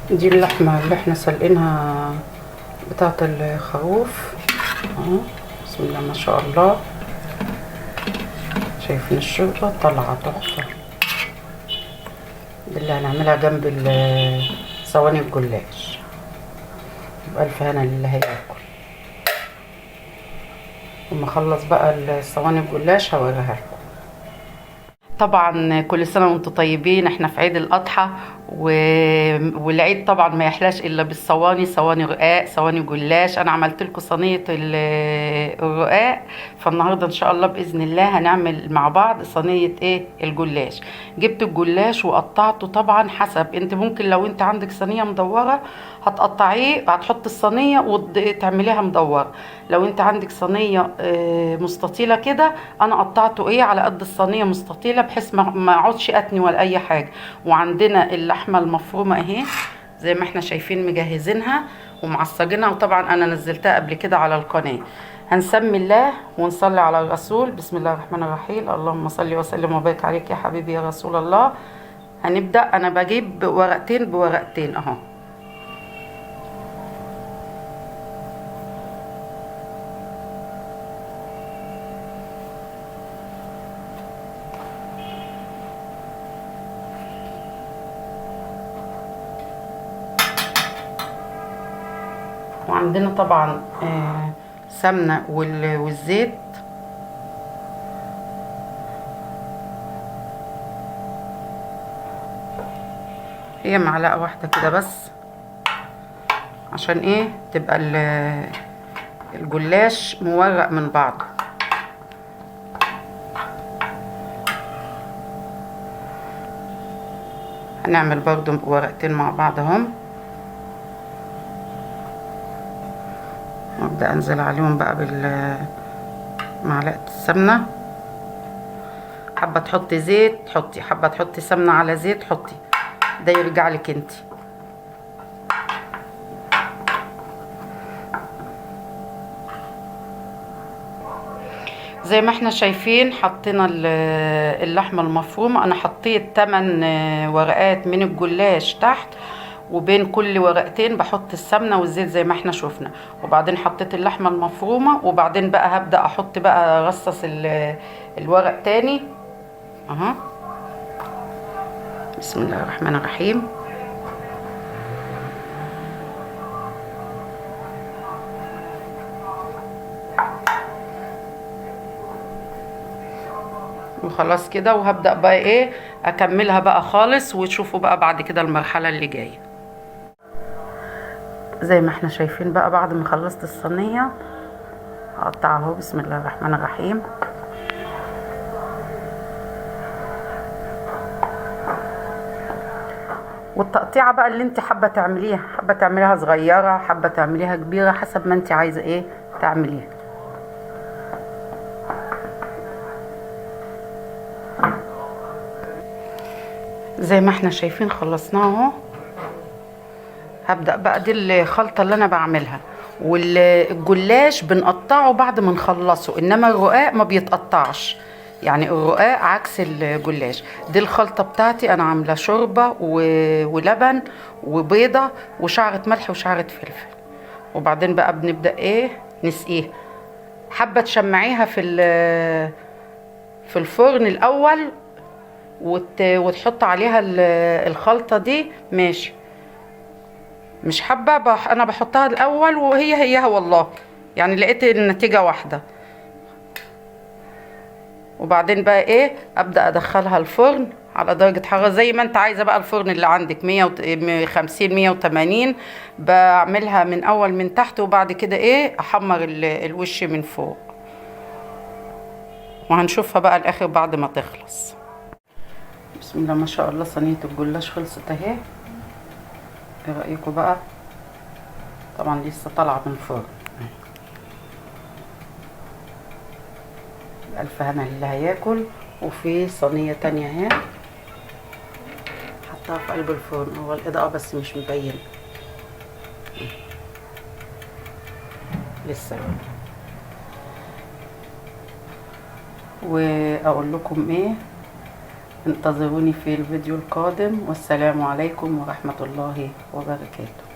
دي اللحمة اللي احنا سلقينها بتاعة الخروف اهو. بسم الله ما شاء الله، شايفين الشوربة طالعة تحفة. دي اللي هنعملها جنب صواني الجلاش. بألف هنا للي هياكل. لما اخلص بقى الصواني الجلاش هوريها لكم. طبعا كل سنه وانتم طيبين، احنا في عيد الاضحى والعيد طبعا ما يحلاش الا بالصواني، صواني رقاق، صواني جلاش. انا عملت لكم صينيه الرقاق، فالنهارده ان شاء الله باذن الله هنعمل مع بعض صينيه الجلاش. جبت الجلاش وقطعته، طبعا حسب انت، ممكن لو انت عندك صينيه مدوره هتقطعيه، هتحط الصينيه وتعمليها مدوره. لو انت عندك صينيه مستطيله كده، انا قطعته على قد الصينيه مستطيله، بحيث ما اقعدش اتني ولا اي حاجه. وعندنا اللحمه المفرومه اهي زي ما احنا شايفين، مجهزينها ومعصجينها، وطبعا انا نزلتها قبل كده على القناه. هنسمي الله ونصلي على الرسول. بسم الله الرحمن الرحيم. اللهم صل وسلم وبارك عليك يا حبيبي يا رسول الله. هنبدا. انا بجيب ورقتين بورقتين اهو. وعندنا طبعا سمنة والزيت. هي معلقة واحدة كده بس، عشان تبقى الجلاش مورق من بعضه. هنعمل برضو ورقتين مع بعض اهم. وابدأ انزل عليهم بقى معلقة السمنة. حابة تحطي زيت حطي، حابة تحطي سمنة على زيت حطي، ده يرجع لك انت. زي ما احنا شايفين حطينا اللحمة المفرومة. انا حطيت 8 ورقات من الجلاش تحت، وبين كل ورقتين بحط السمنة والزيت زي ما احنا شفنا. وبعدين حطيت اللحمة المفرومة، وبعدين بقى هبدأ احط بقى ارصص الورق تاني اهو. بسم الله الرحمن الرحيم. وخلاص كده، وهبدأ بقى اكملها بقى خالص، وتشوفوا بقى بعد كده المرحلة اللي جاية. زي ما احنا شايفين بقى، بعد ما خلصت الصينية هقطعها اهو. بسم الله الرحمن الرحيم. والتقطيعة بقى اللي انت حابة تعمليها، حابة تعمليها صغيرة، حابة تعمليها كبيرة، حسب ما انت عايزة تعمليها. زي ما احنا شايفين خلصناها اهو. هبدأ بقى، دي الخلطة اللي انا بعملها. والجلاش بنقطعه بعد ما نخلصه، انما الرقاق ما بيتقطعش، يعني الرقاق عكس الجلاش. دي الخلطة بتاعتي، انا عاملة شوربة ولبن وبيضة وشعرة ملح وشعرة فلفل. وبعدين بقى بنبدأ نسقيها. حابة تشمعيها في الفرن الاول وتحط عليها الخلطة دي ماشي. مش حابة انا بحطها الاول وهيها والله، يعني لقيت النتيجة واحدة. وبعدين بقى ابدأ ادخلها الفرن على درجة حرارة زي ما انت عايزة بقى. الفرن اللي عندك 150 180. بعملها من اول من تحت، وبعد كده احمر الوش من فوق. وهنشوفها بقى الاخر بعد ما تخلص. بسم الله ما شاء الله، صينية الجلاش خلصت اهي. ايه رأيكم بقى؟ طبعا لسه طالعة من الفرن. ألف هنا للي هياكل. وفي صينية تانية اهي حطها في قلب الفرن. هو الإضاءة بس مش مبينة لسه. واقول لكم انتظروني في الفيديو القادم، والسلام عليكم ورحمة الله وبركاته.